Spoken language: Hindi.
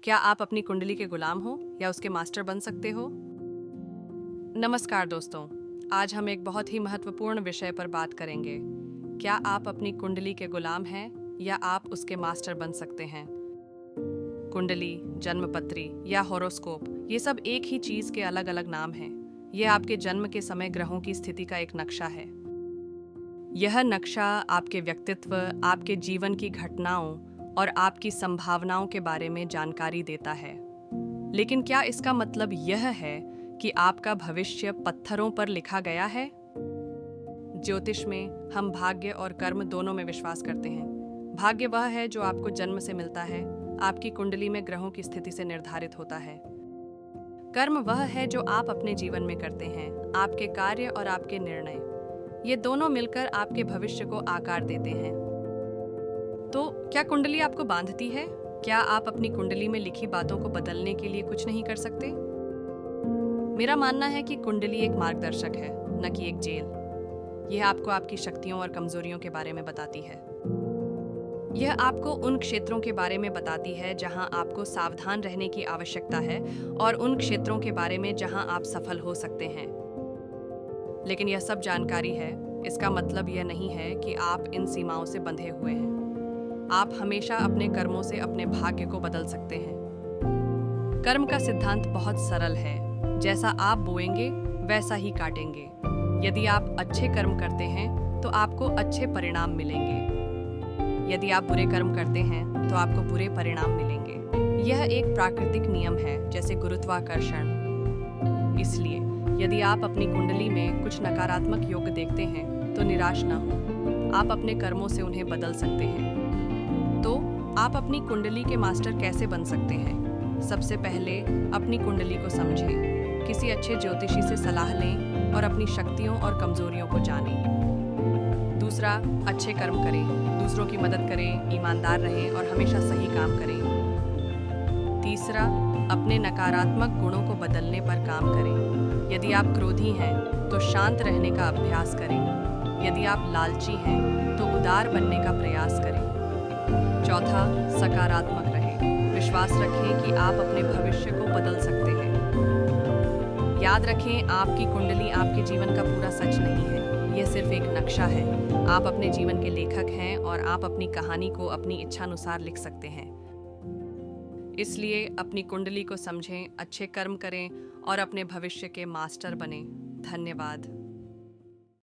क्या आप अपनी कुंडली के गुलाम हो या उसके मास्टर बन सकते हो? नमस्कार दोस्तों, आज हम एक बहुत ही महत्वपूर्ण विषय पर बात करेंगे। क्या आप अपनी कुंडली के गुलाम हैं या आप उसके मास्टर बन सकते हैं? कुंडली, जन्मपत्री या हॉरोस्कोप, ये सब एक ही चीज के अलग अलग नाम हैं। ये आपके जन्म के समय ग्रहों की स्थिति का एक नक्शा है। यह नक्शा आपके व्यक्तित्व, आपके जीवन की घटनाओं और आपकी संभावनाओं के बारे में जानकारी देता है। लेकिन क्या इसका मतलब यह है कि आपका भविष्य पत्थरों पर लिखा गया है? ज्योतिष में हम भाग्य और कर्म दोनों में विश्वास करते हैं। भाग्य वह है जो आपको जन्म से मिलता है, आपकी कुंडली में ग्रहों की स्थिति से निर्धारित होता है। कर्म वह है जो आप अपने जीवन में करते हैं, आपके कार्य और आपके निर्णय। ये दोनों मिलकर आपके भविष्य को आकार देते हैं। तो क्या कुंडली आपको बांधती है? क्या आप अपनी कुंडली में लिखी बातों को बदलने के लिए कुछ नहीं कर सकते? मेरा मानना है कि कुंडली एक मार्गदर्शक है, न कि एक जेल। यह आपको आपकी शक्तियों और कमजोरियों के बारे में बताती है। यह आपको उन क्षेत्रों के बारे में बताती है जहां आपको सावधान रहने की आवश्यकता है और उन क्षेत्रों के बारे में जहां आप सफल हो सकते हैं। लेकिन यह सब जानकारी है, इसका मतलब यह नहीं है कि आप इन सीमाओं से बंधे हुए हैं। आप हमेशा अपने कर्मों से अपने भाग्य को बदल सकते हैं। कर्म का सिद्धांत बहुत सरल है। जैसा आप बोएंगे वैसा ही काटेंगे। यदि आप अच्छे कर्म करते हैं तो आपको अच्छे परिणाम मिलेंगे। यदि आप बुरे कर्म करते हैं तो आपको बुरे परिणाम मिलेंगे। यह एक प्राकृतिक नियम है, जैसे गुरुत्वाकर्षण। इसलिए यदि आप अपनी कुंडली में कुछ नकारात्मक योग देखते हैं तो निराश ना हो। आप अपने कर्मों से उन्हें बदल सकते हैं। तो आप अपनी कुंडली के मास्टर कैसे बन सकते हैं? सबसे पहले अपनी कुंडली को समझें। किसी अच्छे ज्योतिषी से सलाह लें और अपनी शक्तियों और कमजोरियों को जानें। दूसरा, अच्छे कर्म करें, दूसरों की मदद करें, ईमानदार रहें और हमेशा सही काम करें। तीसरा, अपने नकारात्मक गुणों को बदलने पर काम करें। यदि आप क्रोधी हैं तो शांत रहने का अभ्यास करें। यदि आप लालची हैं तो उदार बनने का प्रयास करें। चौथा, सकारात्मक रहें। विश्वास रखें कि आप अपने भविष्य को बदल सकते हैं। याद रखें, आपकी कुंडली आपके जीवन का पूरा सच नहीं है। यह सिर्फ एक नक्शा है। आप अपने जीवन के लेखक हैं और आप अपनी कहानी को अपनी इच्छानुसार लिख सकते हैं। इसलिए अपनी कुंडली को समझें, अच्छे कर्म करें और अपने भविष्य के मास्टर बनें। धन्यवाद।